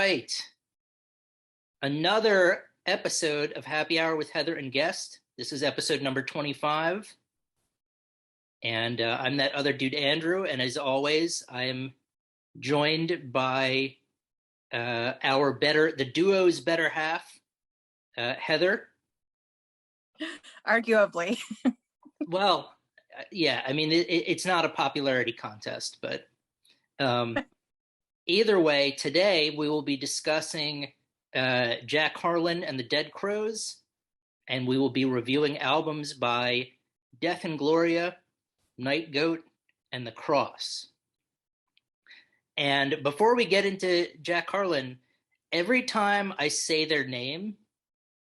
right. Another episode of Happy Hour with Heather and Guest. This is episode number 25. And I'm that other dude, Andrew. And as always, I am joined by the duo's better half, Heather. Arguably. Well, yeah, I mean, it's not a popularity contest, but either way, today we will be discussing Jack Harlon and the Dead Crows, and we will be reviewing albums by Death Ingloria, Night Goat, and The Cross. And before we get into Jack Harlon, every time I say their name,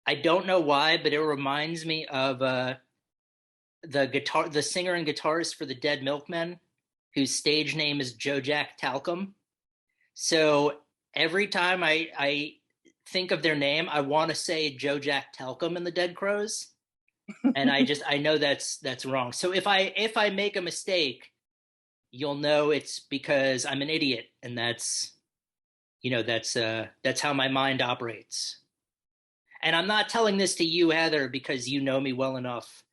I don't know why, but it reminds me of the singer and guitarist for the Dead Milkmen, whose stage name is Joe Jack Talcum. So every time I think of their name, I want to say Joe Jack Talcum and the Dead Crows, and I know that's wrong. So if I make a mistake, you'll know it's because I'm an idiot, and that's how my mind operates. And I'm not telling this to you, Heather, because you know me well enough.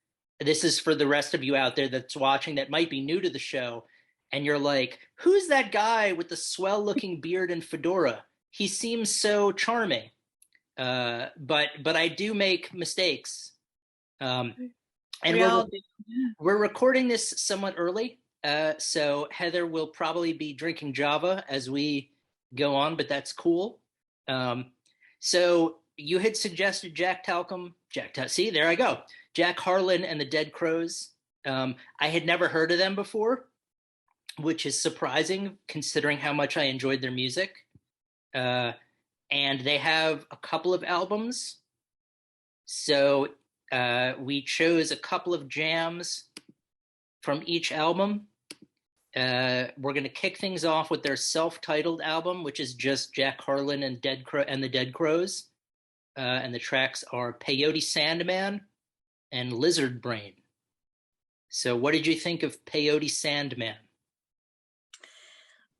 This is for the rest of you out there that's watching that might be new to the show, and you're like, who's that guy with the swell-looking beard and fedora? He seems so charming. But I do make mistakes. And we're recording this somewhat early. So Heather will probably be drinking Java as we go on, but that's cool. So you had suggested Jack Talcum. See, there I go. Jack Harlon and the Dead Crows. I had never heard of them before, which is surprising considering how much I enjoyed their music. And they have a couple of albums. So we chose a couple of jams from each album. We're going to kick things off with their self-titled album, which is just Jack Harlon and the Dead Crows. And the tracks are Peyote Sandman and Lizard Brain. So what did you think of Peyote Sandman?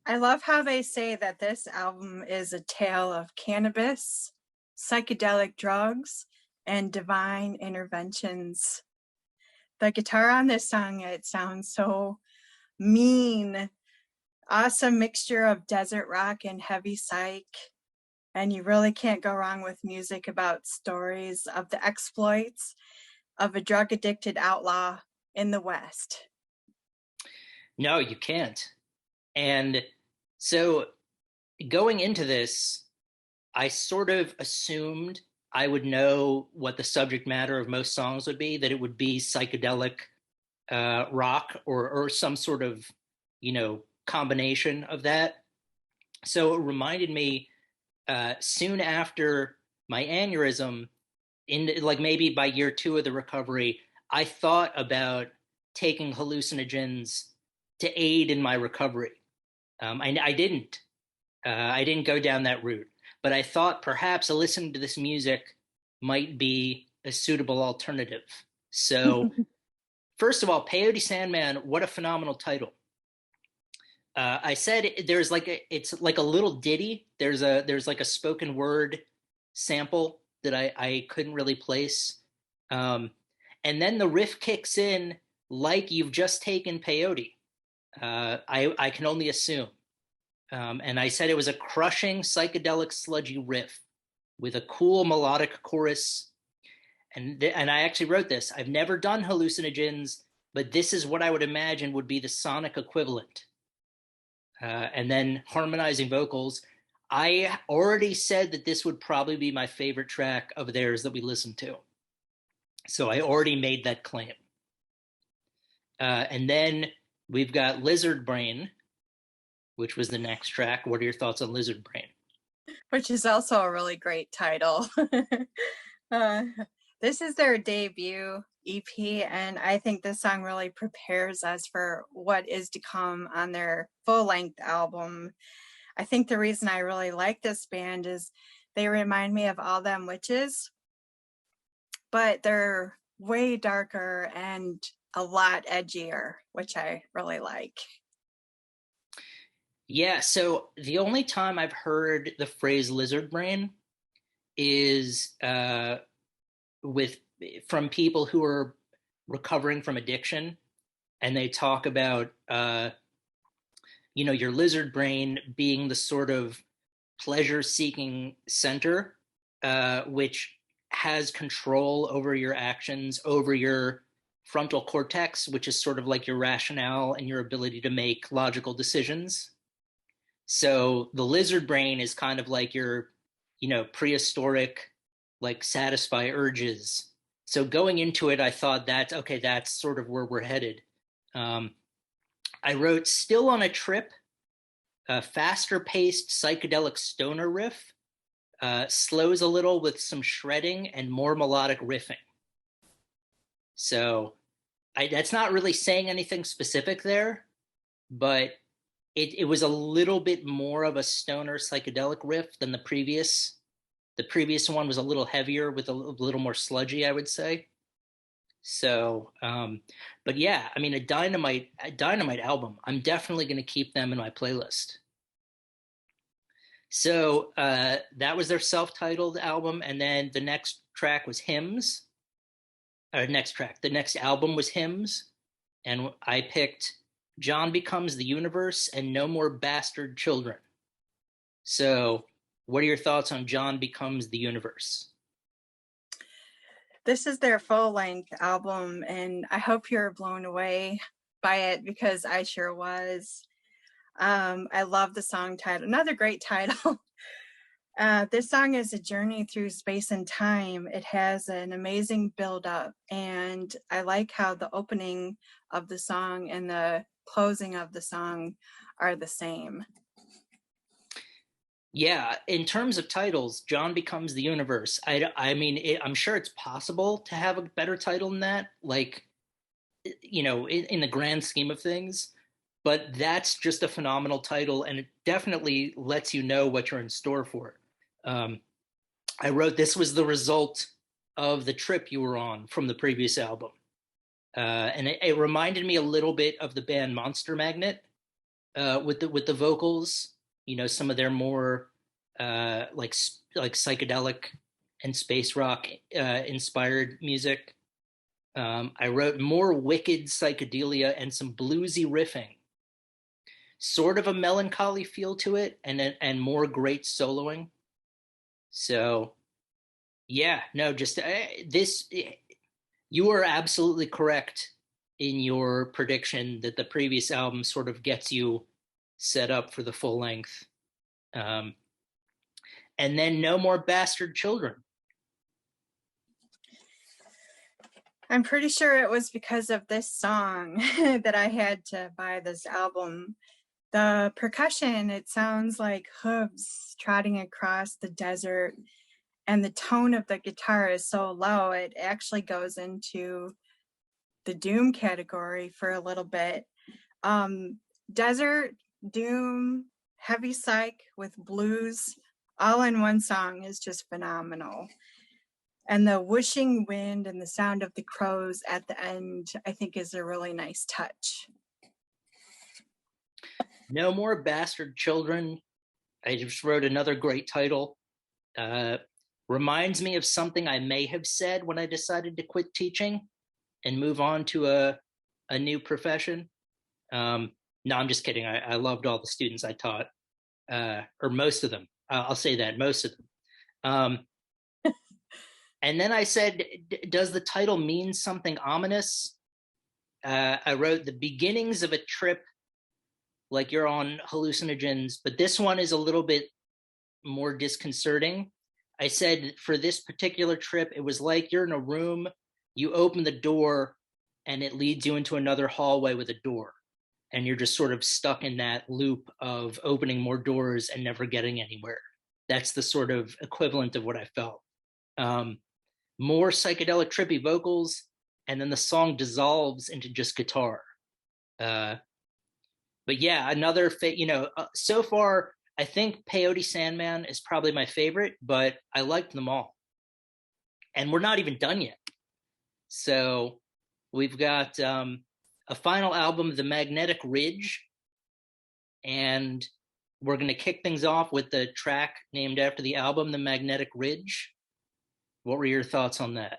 I love how they say that this album is a tale of cannabis, psychedelic drugs, and divine interventions. The guitar on this song, it sounds so mean. Awesome mixture of desert rock and heavy psych. And you really can't go wrong with music about stories of the exploits of a drug-addicted outlaw in the West. No, you can't. And so going into this, I sort of assumed I would know what the subject matter of most songs would be, that it would be psychedelic rock or some sort of, combination of that. So it reminded me soon after my aneurysm, in like maybe by year 2 of the recovery, I thought about taking hallucinogens to aid in my recovery. I didn't go down that route, but I thought perhaps listening to this music might be a suitable alternative. So first of all, Peyote Sandman, what a phenomenal title. I said there's it's like a little ditty. There's like a spoken word sample that I couldn't really place. And then the riff kicks in like you've just taken peyote. I can only assume. And I said it was a crushing, psychedelic, sludgy riff with a cool melodic chorus. And I actually wrote this. I've never done hallucinogens, but this is what I would imagine would be the sonic equivalent. And then harmonizing vocals. I already said that this would probably be my favorite track of theirs that we listened to. So I already made that claim. And then we've got Lizard Brain, which was the next track. What are your thoughts on Lizard Brain? Which is also a really great title. This is their debut EP, and I think this song really prepares us for what is to come on their full-length album. I think the reason I really like this band is they remind me of All Them Witches, but they're way darker and a lot edgier, which I really like. Yeah, so the only time I've heard the phrase lizard brain is with from people who are recovering from addiction, and they talk about your lizard brain being the sort of pleasure-seeking center, which has control over your actions, over your frontal cortex, which is sort of like your rationale and your ability to make logical decisions. So the lizard brain is kind of like your, prehistoric, like satisfy urges. So going into it, I thought that, okay, that's sort of where we're headed. Um, I wrote Still on a Trip, a faster paced psychedelic stoner riff, slows a little with some shredding and more melodic riffing. So that's not really saying anything specific there, but it was a little bit more of a stoner psychedelic riff than the previous. The previous one was a little heavier with a little more sludgy, I would say. So, but yeah, I mean, a dynamite album. I'm definitely going to keep them in my playlist. So that was their self-titled album, and then the next track was Hymns. The next album was Hymns, and I picked John Becomes the Universe and No More Bastard Children. So, what are your thoughts on John Becomes the Universe? This is their full length album, and I hope you're blown away by it because I sure was. I love the song title. Another great title. This song is a journey through space and time. It has an amazing build up, and I like how the opening of the song and the closing of the song are the same. Yeah, in terms of titles, John Becomes the Universe. I mean, I'm sure it's possible to have a better title than that, like, in the grand scheme of things. But that's just a phenomenal title, and it definitely lets you know what you're in store for. Um, I wrote this was the result of the trip you were on from the previous album. And it reminded me a little bit of the band Monster Magnet with the vocals. Some of their more like psychedelic and space rock inspired music. I wrote more wicked psychedelia and some bluesy riffing, sort of a melancholy feel to it, and more great soloing. So yeah, no, just this. You are absolutely correct in your prediction that the previous album sort of gets you set up for the full length. Um, and then No More Bastard Children. I'm pretty sure it was because of this song that I had to buy this album. The percussion, it sounds like hooves trotting across the desert, and the tone of the guitar is so low, it actually goes into the doom category for a little bit. Desert, doom, heavy psych with blues, all in one song is just phenomenal. And the whooshing wind and the sound of the crows at the end, I think, is a really nice touch. No More Bastard Children. I just wrote another great title. Uh, Reminds me of something I may have said when I decided to quit teaching and move on to a new profession. No, I'm just kidding. I loved all the students I taught, or most of them. I'll say that, most of them. And then I said, does the title mean something ominous? I wrote the beginnings of a trip, like you're on hallucinogens, but this one is a little bit more disconcerting. I said for this particular trip, it was like you're in a room, you open the door, and it leads you into another hallway with a door. And you're just sort of stuck in that loop of opening more doors and never getting anywhere. That's the sort of equivalent of what I felt. More psychedelic, trippy vocals, and then the song dissolves into just guitar. Uh, but yeah, so far, I think Peyote Sandman is probably my favorite, but I liked them all. And we're not even done yet. So we've got a final album, The Magnetic Ridge, and we're going to kick things off with the track named after the album, The Magnetic Ridge. What were your thoughts on that?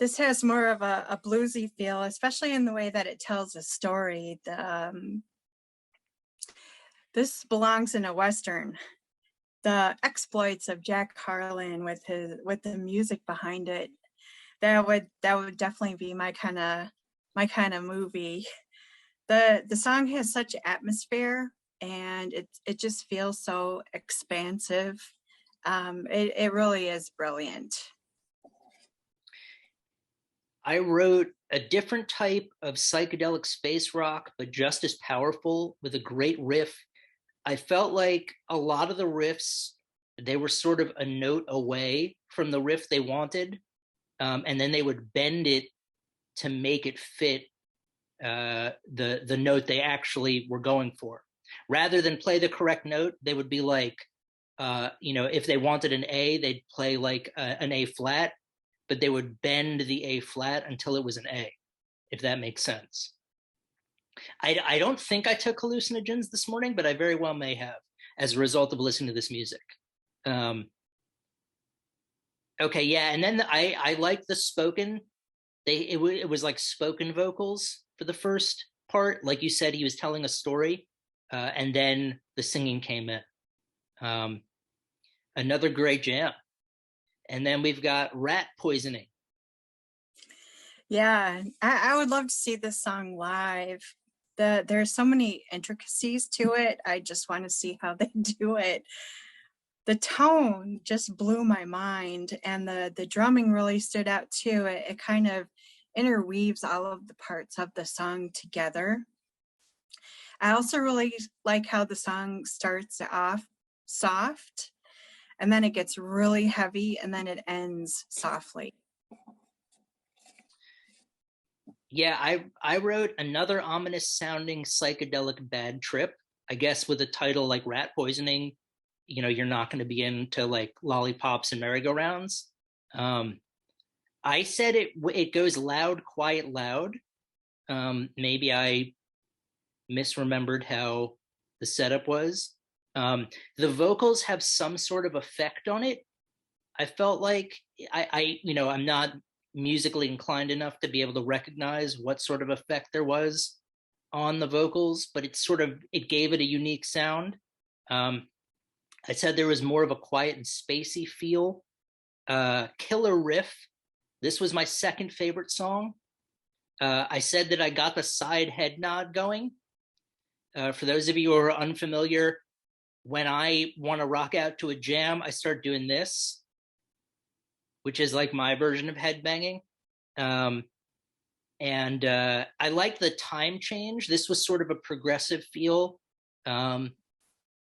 This has more of a bluesy feel, especially in the way that it tells a story. This belongs in a Western. The exploits of Jack Harlon with the music behind it, that would definitely be my kind of movie. The song has such atmosphere, and it just feels so expansive. It really is brilliant. I wrote a different type of psychedelic space rock, but just as powerful, with a great riff. I felt like a lot of the riffs, they were sort of a note away from the riff they wanted, and then they would bend it to make it fit the note they actually were going for. Rather than play the correct note, they would be like, if they wanted an A, they'd play like an A flat, but they would bend the A flat until it was an A, if that makes sense. I don't think I took hallucinogens this morning, but I very well may have as a result of listening to this music. Okay, yeah, and then I liked the spoken. It was like spoken vocals for the first part. Like you said, he was telling a story, and then the singing came in. Another great jam. And then we've got Rat Poisoning. Yeah, I would love to see this song live. There's so many intricacies to it. I just want to see how they do it. The tone just blew my mind, and the drumming really stood out too. It kind of interweaves all of the parts of the song together. I also really like how the song starts off soft, and then it gets really heavy, and then it ends softly. Yeah, I wrote another ominous sounding psychedelic bad trip. I guess with a title like Rat Poisoning, you're not going to be into like lollipops and merry-go-rounds. I said it goes loud, quiet, loud. Maybe I misremembered how the setup was. The vocals have some sort of effect on it. I felt like I'm not musically inclined enough to be able to recognize what sort of effect there was on the vocals, but it gave it a unique sound. I said there was more of a quiet and spacey feel. Killer riff. This was my second favorite song. I said that I got the side head nod going. For those of you who are unfamiliar, when I want to rock out to a jam, I start doing this, which is like my version of headbanging. And I like the time change. This was sort of a progressive feel.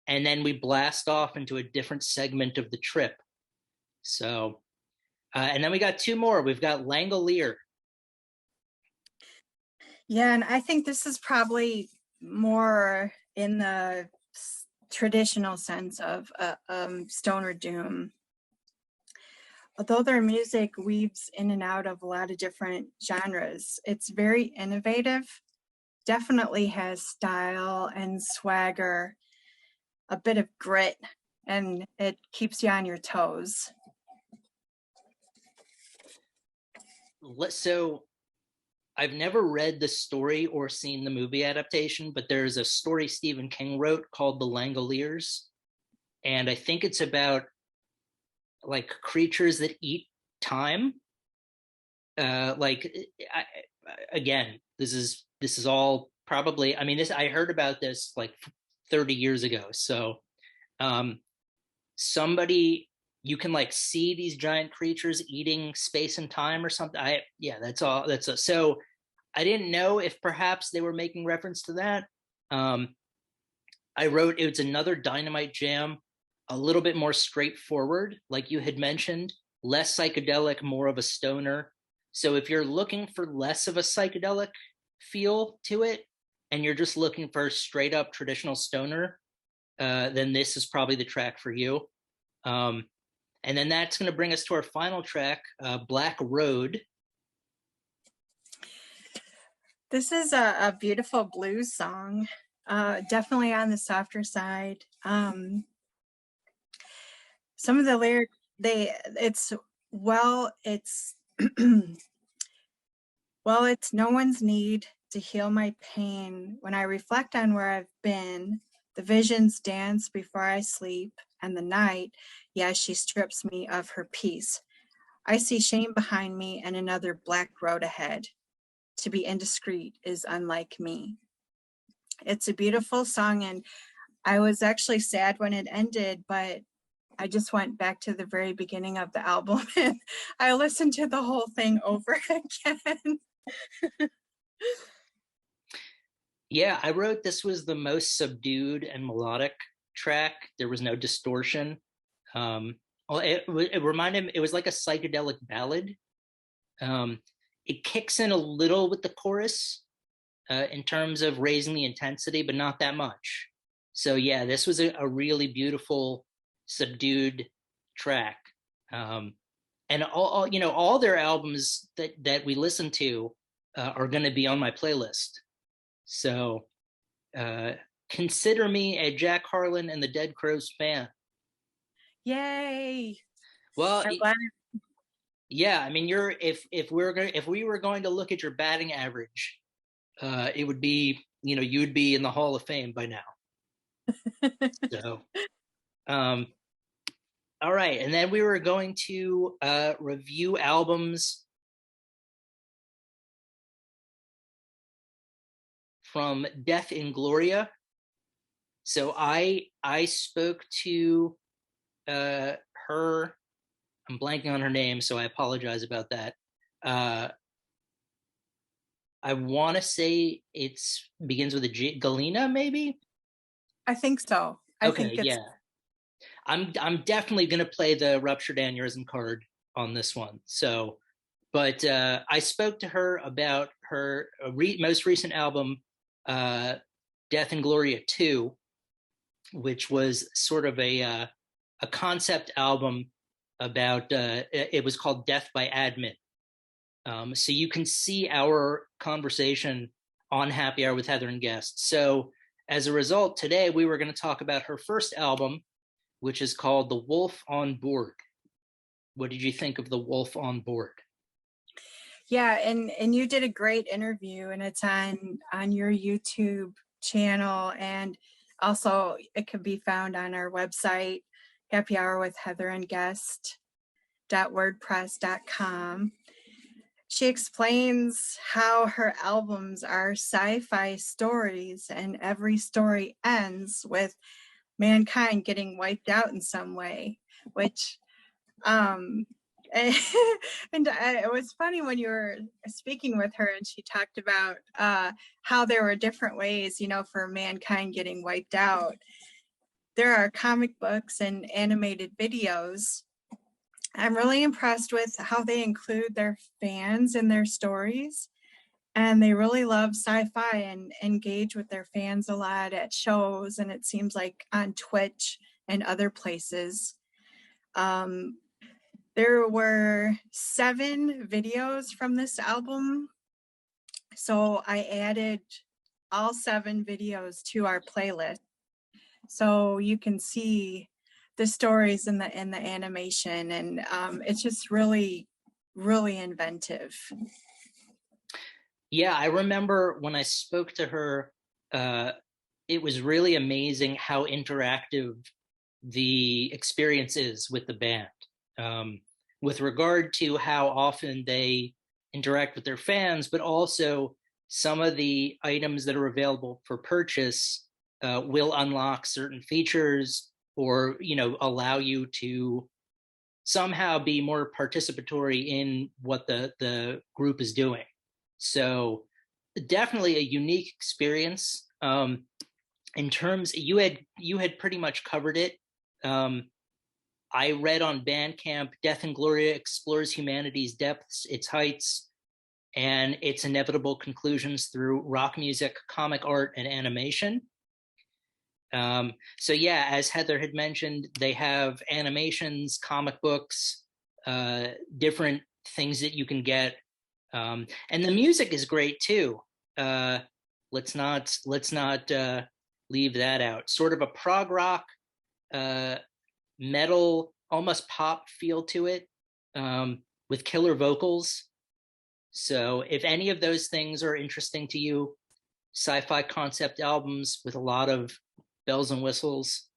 And then we blast off into a different segment of the trip. So, and then we got two more. We've got Langolier. Yeah, and I think this is probably more in the traditional sense of stoner doom. Although their music weaves in and out of a lot of different genres, it's very innovative, definitely has style and swagger, a bit of grit, and it keeps you on your toes. So I've never read the story or seen the movie adaptation, but there's a story Stephen King wrote called The Langoliers. And I think it's about like creatures that eat time. Again, this is all probably, I heard about this like 30 years ago. So you can like see these giant creatures eating space and time or something. So I didn't know if perhaps they were making reference to that. I wrote it's another dynamite jam, a little bit more straightforward, like you had mentioned, less psychedelic, more of a stoner. So if you're looking for less of a psychedelic feel to it, and you're just looking for straight up traditional stoner, then this is probably the track for you. And then that's going to bring us to our final track, Black Road. This is a beautiful blues song, definitely on the softer side. Some of the lyrics, it's well, it's no one's need to heal my pain. When I reflect on where I've been, the visions dance before I sleep, and the night, yes, she strips me of her peace. I see shame behind me and another black road ahead. To be indiscreet is unlike me. It's a beautiful song, and I was actually sad when it ended, but I just went back to the very beginning of the album and I listened to the whole thing over again. Yeah, I wrote this was the most subdued and melodic track. There was no distortion. Well, it reminded me, it was like a psychedelic ballad. Um, it kicks in a little with the chorus in terms of raising the intensity, but not that much. So yeah, this was a really beautiful, subdued track. And all their albums that we listen to are going to be on my playlist. So consider me a Jack Harlon and the Dead Crows fan. Yay! Well, yeah, I mean, if we were going to look at your batting average, it would be, you would be in the Hall of Fame by now. So, all right, and then we were going to review albums from Death Ingloria. So I spoke to her. I'm blanking on her name, so I apologize about that. I want to say it's begins with a G. Galena, maybe. I think so. Okay, yeah. I'm definitely gonna play the ruptured aneurysm card on this one. So, but I spoke to her about her most recent album, Death Ingloria 2, which was sort of a concept album about it was called Death by Admit. So you can see our conversation on Happy Hour with Heather and Guest. So as a result, today we were going to talk about her first album, which is called The Wolf Onboard. What did you think of The Wolf Onboard? Yeah, and you did a great interview, and it's on your YouTube channel, and also it can be found on our website, Happy Hour with Heather and Guest.wordpress.com. She explains how her albums are sci-fi stories, and every story ends with mankind getting wiped out in some way, which and it was funny when you were speaking with her and she talked about how there were different ways, for mankind getting wiped out. There are comic books and animated videos. I'm really impressed with how they include their fans in their stories. And they really love sci-fi and engage with their fans a lot at shows, and it seems like on Twitch and other places. There were 7 videos from this album, so I added all 7 videos to our playlist, so you can see the stories in the animation, and it's just really, really inventive. Yeah, I remember when I spoke to her, it was really amazing how interactive the experience is with the band. With regard to how often they interact with their fans, but also some of the items that are available for purchase will unlock certain features or, allow you to somehow be more participatory in what the group is doing. So definitely a unique experience. In terms, you had pretty much covered it. I read on Bandcamp, Death Ingloria explores humanity's depths, its heights, and its inevitable conclusions through rock music, comic art, and animation. So yeah, as Heather had mentioned, they have animations, comic books, different things that you can get. And the music is great too. uh, let's not leave that out. Sort of a prog rock, uh, metal, almost pop feel to it, with killer vocals. So if any of those things are interesting to you, sci-fi concept albums with a lot of bells and whistles,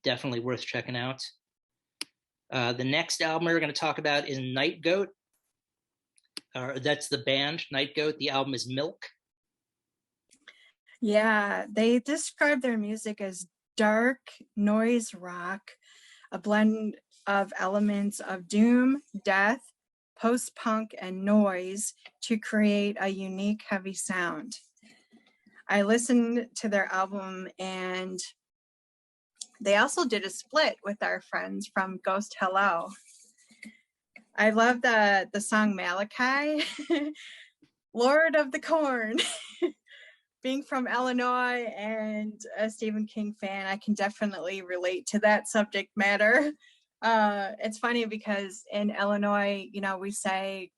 definitely worth checking out. The next album we're going to talk about is Night Goat. That's the band Night Goat. The album is Milk. Yeah, they describe their music as dark noise rock, a blend of elements of doom, death, post-punk, and noise to create a unique heavy sound. I listened to their album, and they also did a split with our friends from Ghost Hello. I love the song Malachi, Lord of the Corn. Being from Illinois and a Stephen King fan, I can definitely relate to that subject matter. It's funny because in Illinois, you know, we say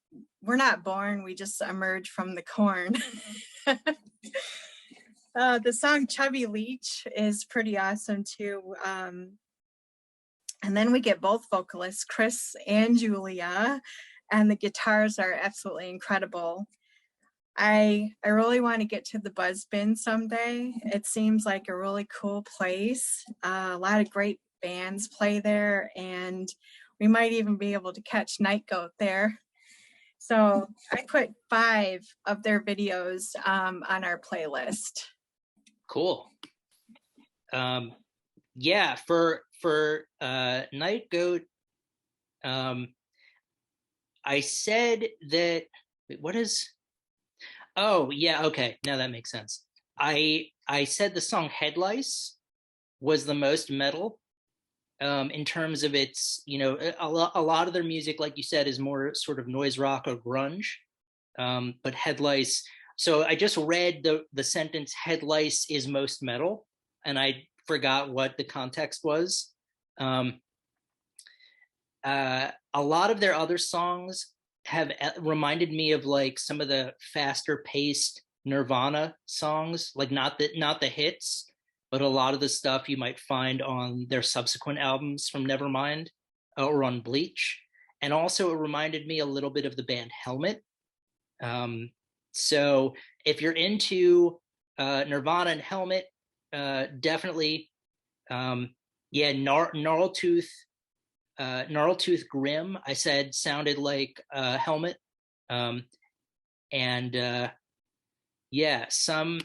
we're not born, we just emerge from the corn. The song Chubby Leach is pretty awesome too. And then we get both vocalists, Chris and Julia, and the guitars are absolutely incredible. I really want to get to the Buzz Bin someday. It seems like a really cool place. A lot of great bands play there, and we might even be able to catch Night Goat there. So I put 5 of their videos on our playlist. Cool. Yeah, for Night Goat, I said that. Wait, what is? Oh, yeah, okay. Now that makes sense. I said the song Head Lice was the most metal, in terms of its, a lot of their music, like you said, is more sort of noise rock or grunge. But Head Lice, so I just read the sentence Head Lice is most metal, and I forgot what the context was. A lot of their other songs have reminded me of like some of the faster paced Nirvana songs, like not the hits, but a lot of the stuff you might find on their subsequent albums from Nevermind, or on Bleach. And also it reminded me a little bit of the band Helmet. So if you're into Nirvana and Helmet, definitely, yeah, Gnarltooth Grim, I said, sounded like Helmet. And yeah, some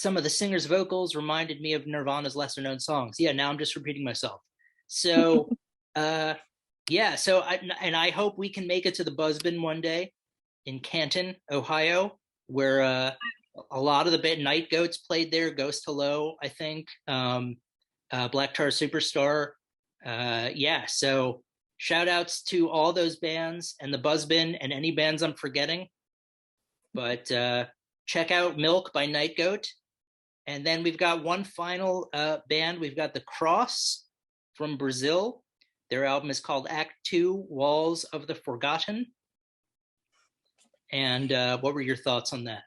of the singer's vocals reminded me of Nirvana's lesser known songs. Yeah, now I'm just repeating myself. So yeah, so I hope we can make it to the Buzzbin one day in Canton, Ohio, where a lot of the band Night Goats played there, Ghost Hello, I think, Black Tar Superstar. Yeah, so shout outs to all those bands and the Buzzbin and any bands I'm forgetting. But check out Milk by Night Goat. And then we've got one final band. We've got The Cross from Brazil. Their album is called Act 2, Walls of the Forgotten. And what were your thoughts on that?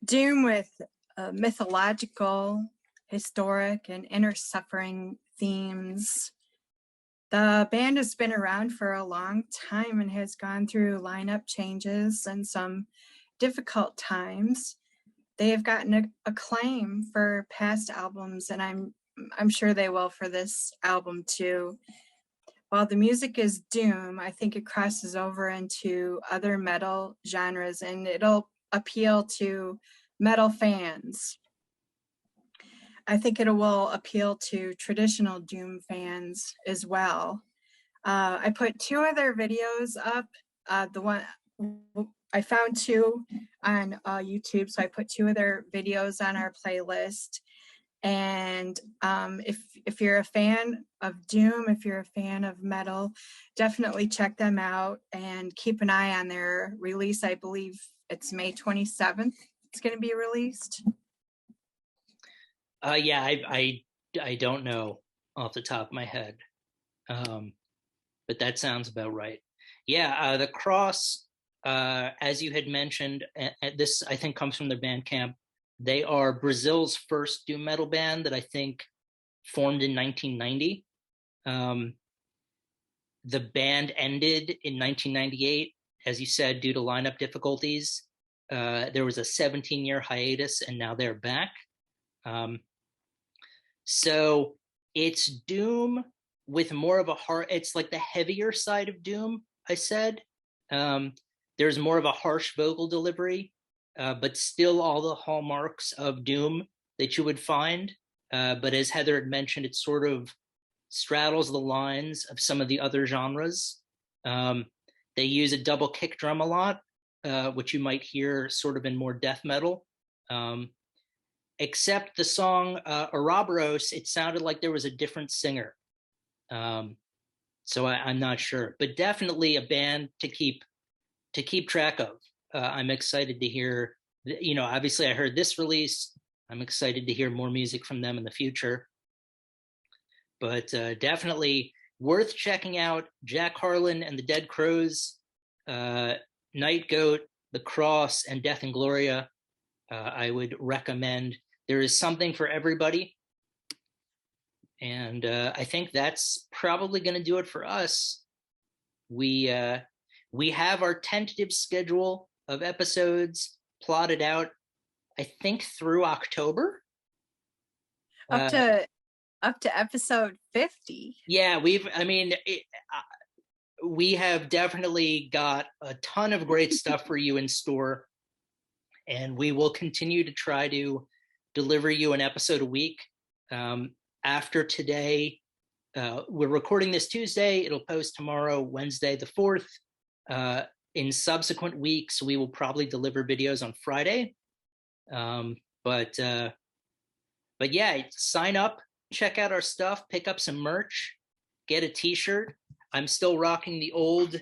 Doom with mythological, historic, and inner suffering themes. The band has been around for a long time and has gone through lineup changes and some difficult times. They have gotten acclaim for past albums, and I'm sure they will for this album too. While the music is doom, I think it crosses over into other metal genres, and it'll appeal to metal fans. I think it will appeal to traditional doom fans as well. I put 2 of their videos up. The one I found 2 on YouTube, so I put 2 of their videos on our playlist. And if you're a fan of doom, if you're a fan of metal, definitely check them out and keep an eye on their release. I believe it's May 27th. It's going to be released. Yeah, I don't know off the top of my head, but that sounds about right. Yeah, The Cross. As you had mentioned, and this I think comes from their Bandcamp. They are Brazil's first doom metal band that I think formed in 1990. Um, the band ended in 1998, as you said, due to lineup difficulties. There was a 17-year hiatus, and now they're back. Um, so it's doom with more of a heart. It's like the heavier side of doom, I said. Um, there's more of a harsh vocal delivery, but still all the hallmarks of doom that you would find. But as Heather had mentioned, it sort of straddles the lines of some of the other genres. Um, they use a double kick drum a lot, which you might hear sort of in more death metal. Um, except the song Ouroboros, it sounded like there was a different singer. Um, so I'm not sure, but definitely a band to keep track of. I'm excited to hear. Obviously, I heard this release. I'm excited to hear more music from them in the future. But definitely worth checking out. Jack Harlon and the Dead Crows, Night Goat, The Cross, and Death Ingloria. I would recommend. There is something for everybody. And I think that's probably going to do it for us. We have our tentative schedule of episodes plotted out, I think, through October. Up to episode 50. Yeah, we have definitely got a ton of great stuff for you in store, and we will continue to try to deliver you an episode a week. After today, we're recording this Tuesday. It'll post tomorrow, Wednesday the 4th. In subsequent weeks, we will probably deliver videos on Friday. But yeah, sign up, check out our stuff, pick up some merch, get a t-shirt. I'm still rocking the old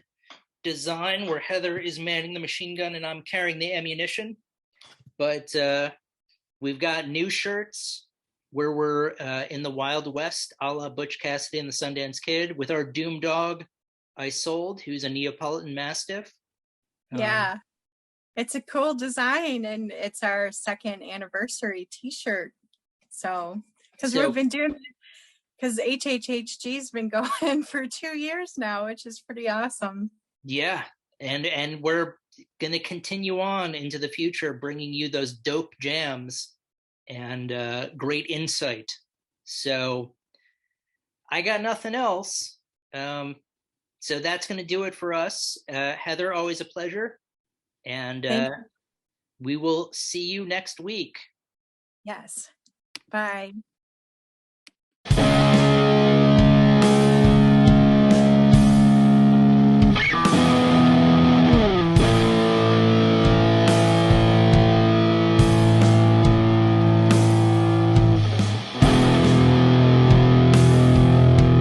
design where Heather is manning the machine gun and I'm carrying the ammunition. But we've got new shirts where we're in the Wild West, a la Butch Cassidy and the Sundance Kid, with our Doom Dog, Isolde, who's a Neapolitan Mastiff. Yeah, it's a cool design, and it's our 2nd anniversary t-shirt. So, because HHHG's been going for 2 years now, which is pretty awesome. Yeah, and we're going to continue on into the future, bringing you those dope jams and great insight. So I got nothing else. So that's going to do it for us. Heather, always a pleasure. And we will see you next week. Yes. Bye.